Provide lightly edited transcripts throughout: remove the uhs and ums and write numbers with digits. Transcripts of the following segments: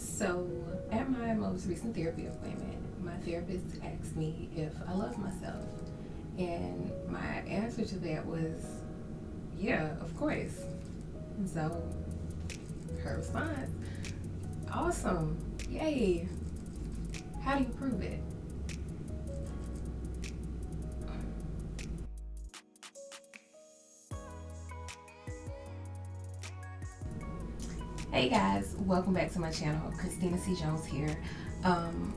So, at my most recent therapy appointment, my therapist asked me if I love myself. And my answer to that was, yeah, of course. And so, her response, awesome, yay. How do you prove it? Hey guys, welcome back to my channel. Christina C. Jones here. Um,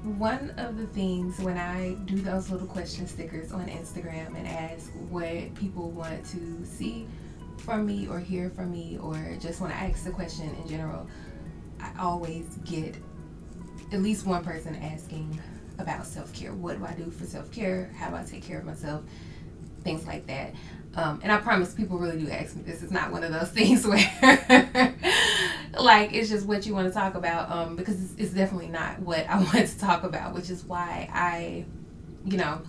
One of the things when I do those little question stickers on Instagram and ask what people want to see from me or hear from me, or just when I ask the question in general, I always get at least one person asking about self-care. What do I do for self-care? How do I take care of myself? Things like that. And I promise people really do ask me this. It's not one of those things where like it's just what you want to talk about, because it's definitely not what I want to talk about, which is why you know,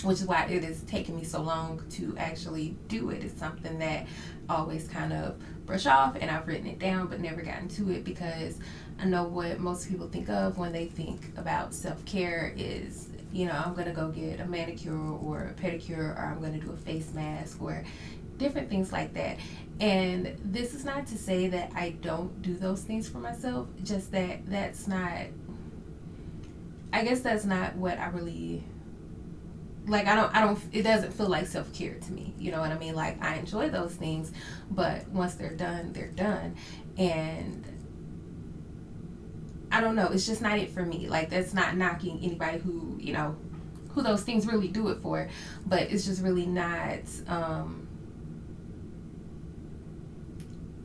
which is why it has taken me so long to actually do it. It's something that I always kind of brush off, and I've written it down but never gotten to it because I know what most people think of when they think about self-care is, I'm going to go get a manicure or a pedicure, or I'm going to do a face mask or different things like that. And this is not to say that I don't do those things for myself, just that I guess that's not what I really like. It doesn't feel like self-care to me. You know what I mean? Like, I enjoy those things, but once they're done, they're done. And I don't know, it's just not it for me. Like, that's not knocking anybody who those things really do it for, but it's just really not,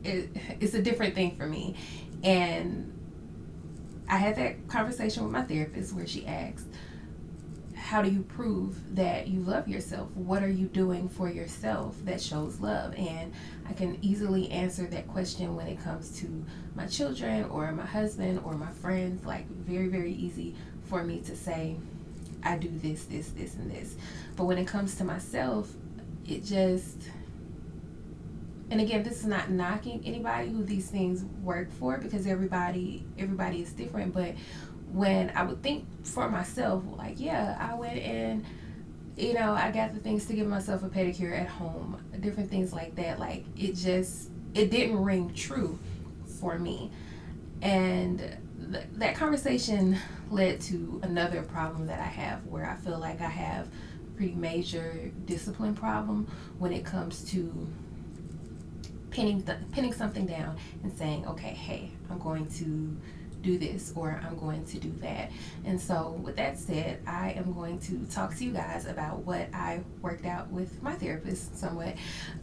it's a different thing for me. And I had that conversation with my therapist where she asked, how do you prove that you love yourself? What are you doing for yourself that shows love? And I can easily answer that question when it comes to my children or my husband or my friends. Like, very, very easy for me to say, I do this, this, this, and this. But when it comes to myself, it just, and again, this is not knocking anybody who these things work for, because everybody is different. But when I would think for myself, like, yeah, I went and, I got the things to give myself a pedicure at home, different things like that. Like, it didn't ring true for me. And that conversation led to another problem that I have, where I feel like I have a pretty major discipline problem when it comes to pinning something down and saying, okay, hey, I'm going to do this or I'm going to do that. And so with that said, I am going to talk to you guys about what I worked out with my therapist somewhat,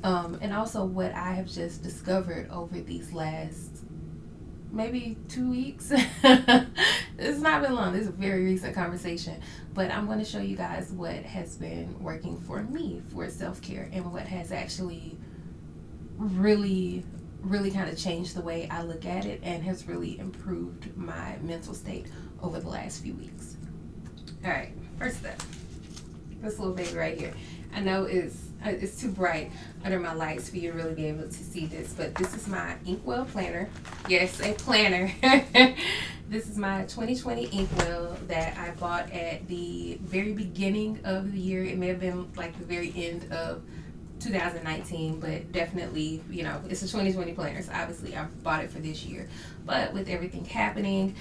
and also what I have just discovered over these last maybe 2 weeks. It's not been long. This is a very recent conversation, but I'm going to show you guys what has been working for me for self-care, and what has actually really kind of changed the way I look at it, and has really improved my mental state over the last few weeks. All right, first up, this little baby right here. I know it's too bright under my lights for you to really be able to see this, but this is my Inkwell planner. Yes, a planner. This is my 2020 Inkwell that I bought at the very beginning of the year. It may have been like the very end of 2019, but definitely, it's a 2020 planner, so obviously I bought it for this year. But with everything happening,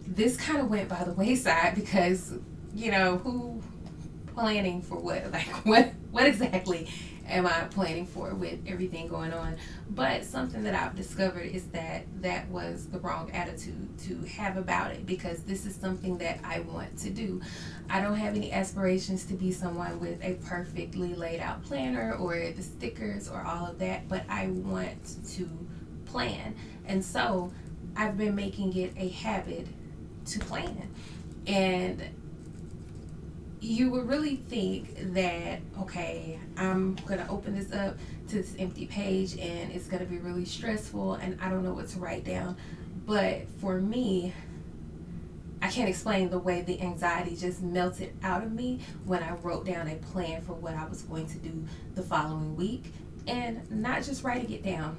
this kind of went by the wayside because, who planning for what? Like, what exactly am I planning for with everything going on? But something that I've discovered is that was the wrong attitude to have about it, because this is something that I want to do. I don't have any aspirations to be someone with a perfectly laid out planner or the stickers or all of that, but I want to plan. And so I've been making it a habit to plan. And you would really think that, okay, I'm going to open this up to this empty page and it's going to be really stressful and I don't know what to write down. But for me, I can't explain the way the anxiety just melted out of me when I wrote down a plan for what I was going to do the following week. And not just writing it down,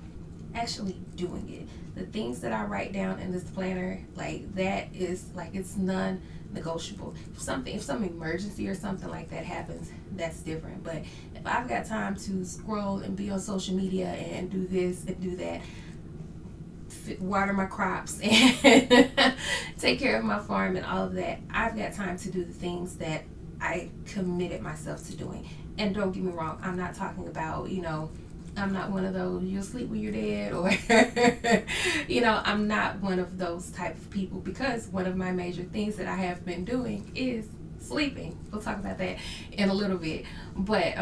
actually doing it. The things that I write down in this planner, like that is like, it's non-negotiable. If some emergency or something like that happens, that's different. But if I've got time to scroll and be on social media and do this and do that, water my crops and take care of my farm and all of that, I've got time to do the things that I committed myself to doing. And don't get me wrong, I'm not talking about, I'm not one of those you'll sleep when you're dead, or I'm not one of those type of people, because one of my major things that I have been doing is sleeping. We'll talk about that in a little bit. But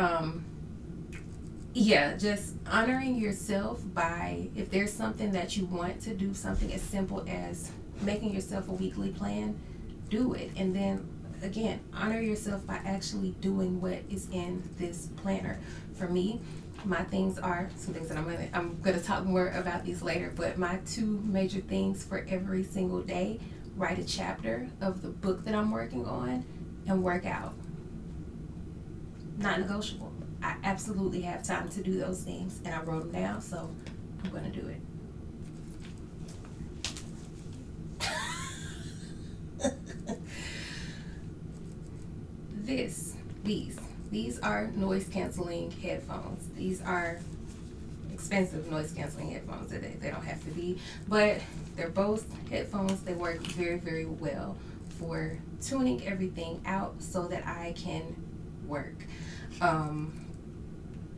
yeah, just honoring yourself by, if there's something that you want to do, something as simple as making yourself a weekly plan, do it. And then again, honor yourself by actually doing what is in this planner. For me, my things are some things that I'm gonna talk more about these later, but my two major things for every single day: write a chapter of the book that I'm working on and work out. Not negotiable. I absolutely have time to do those things, and I wrote them down, so I'm gonna do it. These are noise canceling headphones. These are expensive noise canceling headphones. They don't have to be, but they're both headphones. They work very, very well for tuning everything out so that I can work.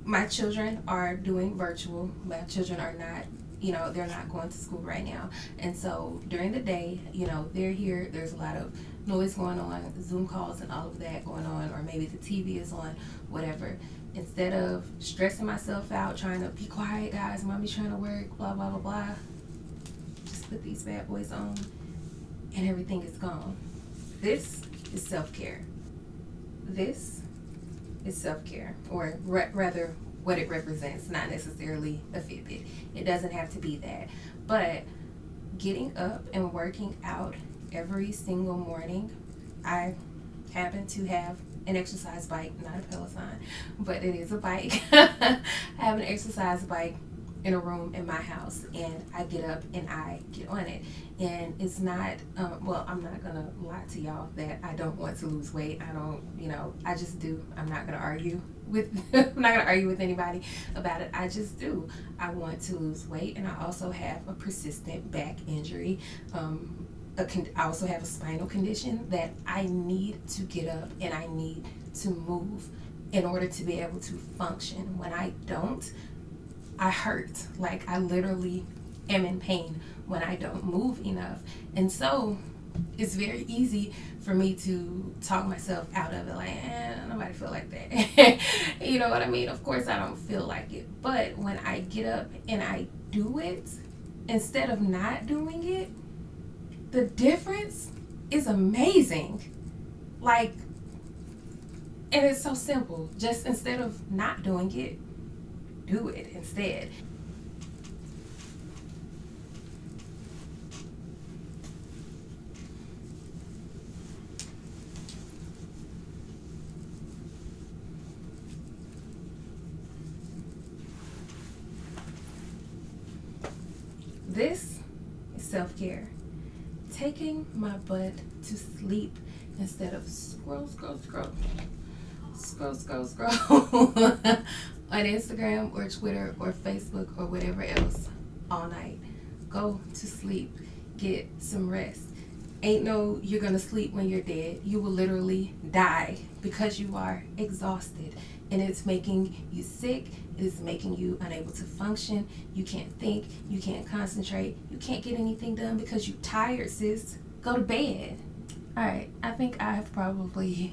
My children are doing virtual. My children are not, they're not going to school right now. And so during the day, they're here. There's a lot of noise going on, Zoom calls and all of that going on, or maybe the TV is on, whatever. Instead of stressing myself out, trying to be quiet, guys, mommy's trying to work, blah, blah, blah, blah, just put these bad boys on and everything is gone. This is self-care. This is self-care, or rather what it represents, not necessarily a Fitbit. It doesn't have to be that. But getting up and working out every single morning. I happen to have an exercise bike, not a Peloton, but it is a bike. I have an exercise bike in a room in my house, and I get up and I get on it. And it's not, I'm not gonna lie to y'all that I don't want to lose weight. I don't, I just do. I'm not gonna argue with anybody about it. I just do. I want to lose weight, and I also have a persistent back injury. I also have a spinal condition that I need to get up and I need to move in order to be able to function. When I don't, I hurt. Like, I literally am in pain when I don't move enough. And so it's very easy for me to talk myself out of it, like, nobody feel like that. You know what I mean? Of course I don't feel like it, but when I get up and I do it instead of not doing it, the difference is amazing. Like, and it's so simple. Just instead of not doing it, do it instead. This is self-care. Taking my butt to sleep instead of scroll on Instagram or Twitter or Facebook or whatever else all night. Go to sleep. Get some rest. Ain't no you're gonna sleep when you're dead. You will literally die because you are exhausted, and it's making you sick. It is making you unable to function. You can't think. You can't concentrate. You can't get anything done because you're tired, sis. Go to bed. All right, I think I've probably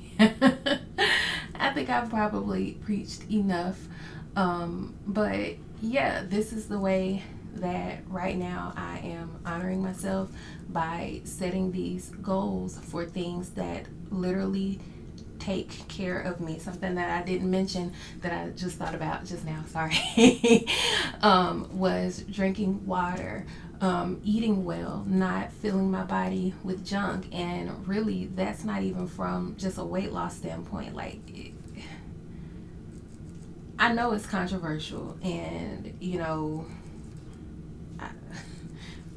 preached enough. But yeah, this is the way that right now I am honoring myself by setting these goals for things that literally take care of me. Something that I didn't mention that I just thought about just now, sorry, was drinking water, eating well, not filling my body with junk. And really, that's not even from just a weight loss standpoint. Like, I know it's controversial, and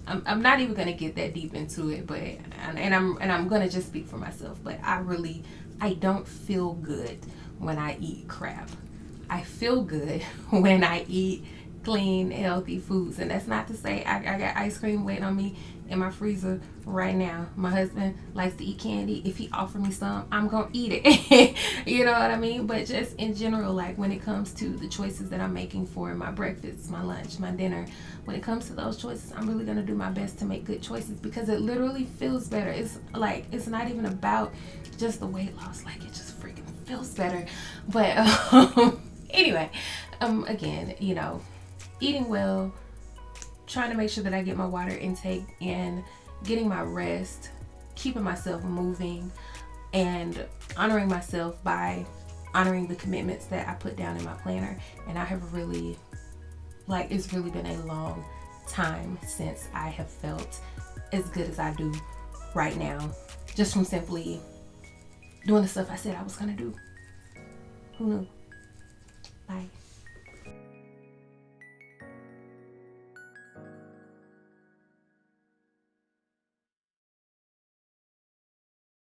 I'm not even gonna get that deep into it, but I'm gonna just speak for myself. But I don't feel good when I eat crap. I feel good when I eat clean, healthy foods. And that's not to say I got ice cream waiting on me in my freezer right now. My husband likes to eat candy. If he offered me some, I'm gonna eat it. You know what I mean? But just in general, like when it comes to the choices that I'm making for my breakfast, my lunch, my dinner, when it comes to those choices, I'm really gonna do my best to make good choices because it literally feels better. It's like, it's not even about just the weight loss. Like, it just freaking feels better. But anyway, again, you know, eating well, trying to make sure that I get my water intake in, getting my rest, keeping myself moving, and honoring myself by honoring the commitments that I put down in my planner. And I have really, like, it's really been a long time since I have felt as good as I do right now, just from simply doing the stuff I said I was gonna do. Who knew?